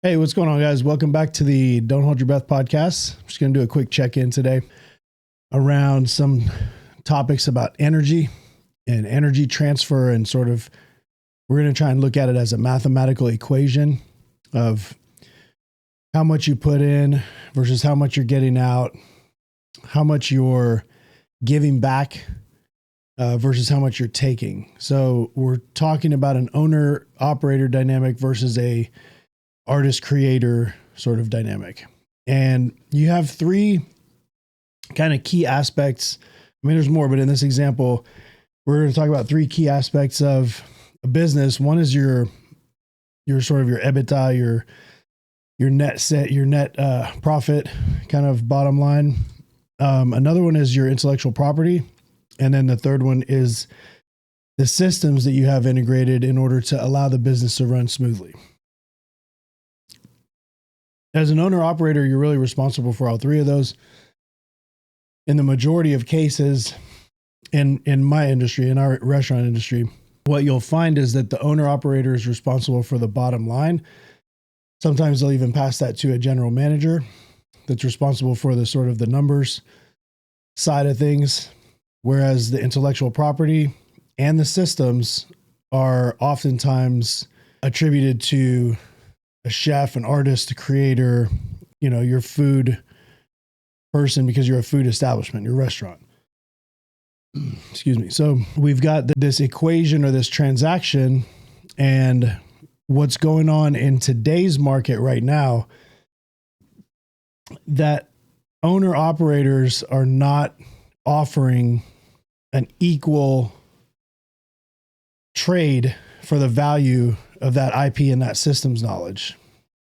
Hey, what's going on, guys? Welcome back to the Don't Hold Your Breath podcast. I'm just going to do a quick check-in today around some topics about energy and energy transfer, and sort of we're going to try and look at it as a mathematical equation of how much you put in versus how much you're getting out, how much you're giving back versus how much you're taking. So we're talking about an owner-operator dynamic versus a artist creator sort of dynamic. And you have three kind of key aspects. I mean, there's more, but in this example, we're going to talk about three key aspects of a business. One is your sort of your EBITDA, your net profit kind of bottom line. Another one is your intellectual property. And then the third one is the systems that you have integrated in order to allow the business to run smoothly. As an owner-operator, you're really responsible for all three of those. In the majority of cases, in my industry, in our restaurant industry, what you'll find is that the owner-operator is responsible for the bottom line. Sometimes they'll even pass that to a general manager that's responsible for the sort of the numbers side of things, whereas the intellectual property and the systems are oftentimes attributed to a chef, an artist, a creator, your food person, because you're a food establishment, your restaurant. Excuse me. So we've got this equation or this transaction, and what's going on in today's market right now, that owner operators are not offering an equal trade for the value of that IP and that systems knowledge.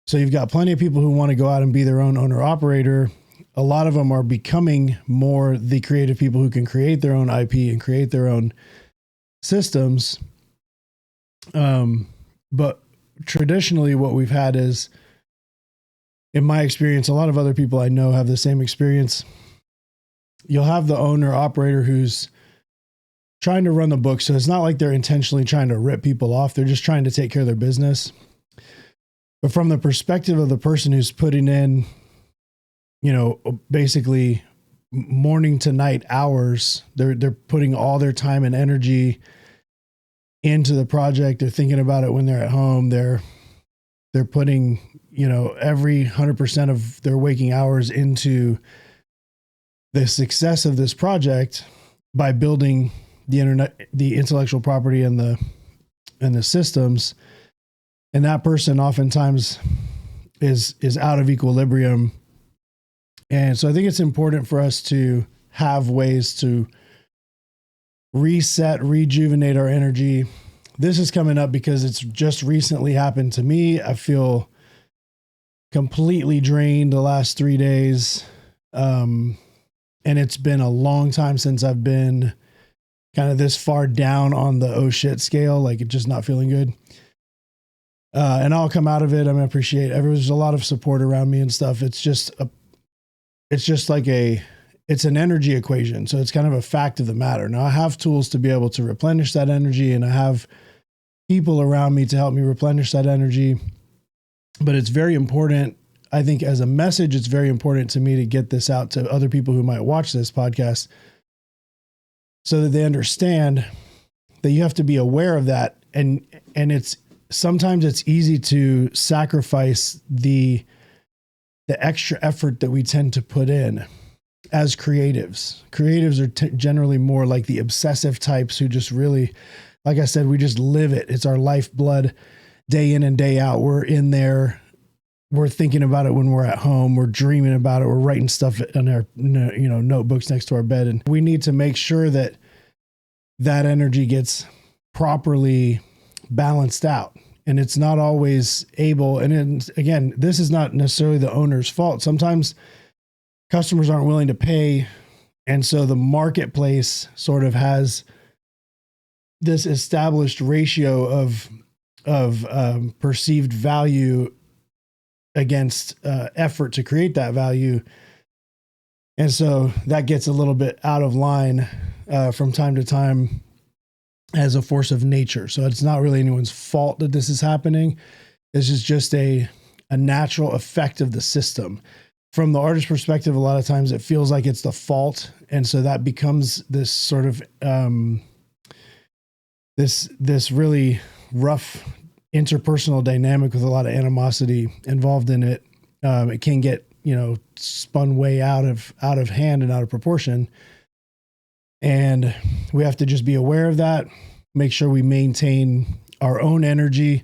So you've got plenty of people who want to go out and be their own owner operator. A lot of them are becoming more the creative people who can create their own IP and create their own systems. But traditionally what we've had is, in my experience, a lot of other people I know have the same experience. You'll have the owner operator who's trying to run the book. So it's not like they're intentionally trying to rip people off. They're just trying to take care of their business. But from the perspective of the person who's putting in, basically morning to night hours, they're putting all their time and energy into the project. They're thinking about it when they're at home. They're putting, every 100% of their waking hours into the success of this project by building the intellectual property and the systems. And that person oftentimes is out of equilibrium. And so I think it's important for us to have ways to reset, rejuvenate our energy. This is coming up because it's just recently happened to me. I feel completely drained the last 3 days. And it's been a long time since I've been kind of this far down on the oh shit scale, like it just not feeling good. And I'll come out of it. I'm gonna appreciate there's a lot of support around me and stuff. It's just it's an energy equation. So it's kind of a fact of the matter. Now I have tools to be able to replenish that energy, and I have people around me to help me replenish that energy. But it's very important. I think as a message, it's very important to me to get this out to other people who might watch this podcast, so that they understand that you have to be aware of that. And sometimes it's easy to sacrifice the extra effort that we tend to put in as creatives. Creatives are generally more like the obsessive types who just really, like I said, we just live it. It's our lifeblood day in and day out. We're in there. We're thinking about it when we're at home. We're dreaming about it. We're writing stuff on our, notebooks next to our bed. And we need to make sure that that energy gets properly balanced out. And it's not always able. And again, this is not necessarily the owner's fault. Sometimes customers aren't willing to pay. And so the marketplace sort of has this established ratio of perceived value against effort to create that value. And so that gets a little bit out of line from time to time as a force of nature. So it's not really anyone's fault that this is happening. This is just a a natural effect of the system. From the artist perspective, a lot of times it feels like it's the fault. And so that becomes this sort of, this really rough interpersonal dynamic with a lot of animosity involved in it. It can get, spun way out of hand and out of proportion. And we have to just be aware of that, make sure we maintain our own energy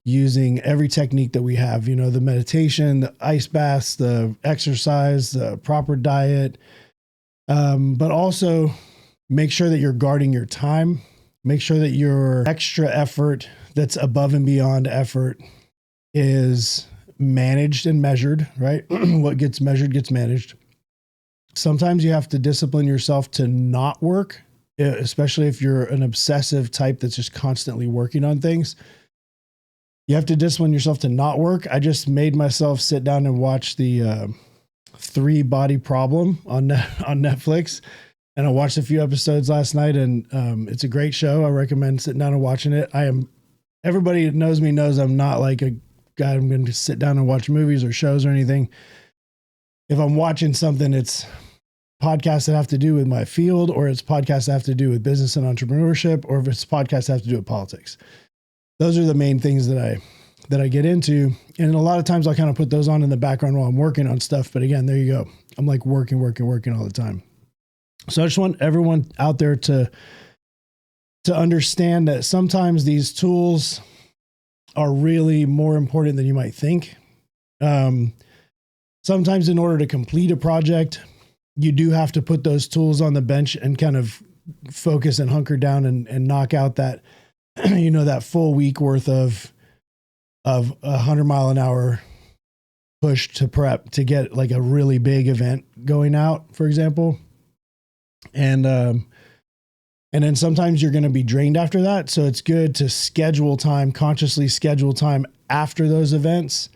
using every technique that we have, the meditation, the ice baths, the exercise, the proper diet, but also make sure that you're guarding your time. Make sure that your extra effort that's above and beyond effort is managed and measured, right? What gets measured gets managed. Sometimes you have to discipline yourself to not work, especially if you're an obsessive type that's just constantly working on things. You have to discipline yourself to not work. I just made myself sit down and watch the 3 Body Problem on Netflix. And I watched a few episodes last night, and it's a great show. I recommend sitting down and watching it. Everybody that knows me knows I'm not like a guy I'm going to sit down and watch movies or shows or anything. If I'm watching something, it's podcasts that have to do with my field, or it's podcasts that have to do with business and entrepreneurship, or if it's podcasts that have to do with politics. Those are the main things that I get into. And a lot of times I kind of put those on in the background while I'm working on stuff. But again, there you go. I'm like working all the time. So I just want everyone out there to understand that sometimes these tools are really more important than you might think. Sometimes in order to complete a project, you do have to put those tools on the bench and kind of focus and hunker down and knock out that, that full week worth of 100-mile-an-hour push to prep to get like a really big event going out, for example. And then sometimes you're going to be drained after that. So it's good to consciously schedule time after those events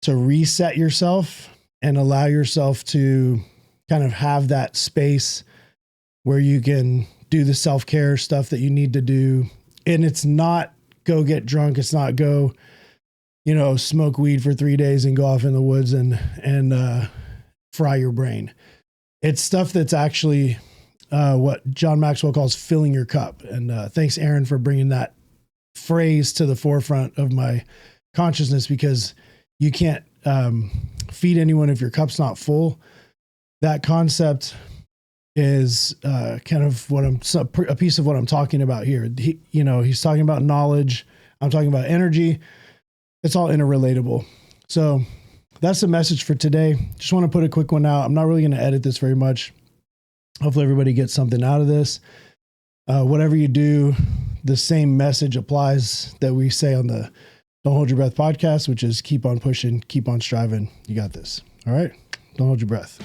to reset yourself and allow yourself to kind of have that space where you can do the self-care stuff that you need to do. And it's not go get drunk. It's not go, smoke weed for 3 days and go off in the woods and fry your brain. It's stuff that's actually what John Maxwell calls filling your cup. And thanks, Aaron, for bringing that phrase to the forefront of my consciousness, because you can't feed anyone if your cup's not full. That concept is kind of a piece of what I'm talking about here. He's talking about knowledge. I'm talking about energy. It's all interrelatable. So that's the message for today. Just want to put a quick one out. I'm not really going to edit this very much. Hopefully everybody gets something out of this. Whatever you do, the same message applies that we say on the Don't Hold Your Breath podcast, which is keep on pushing, keep on striving. You got this. All right. Don't hold your breath.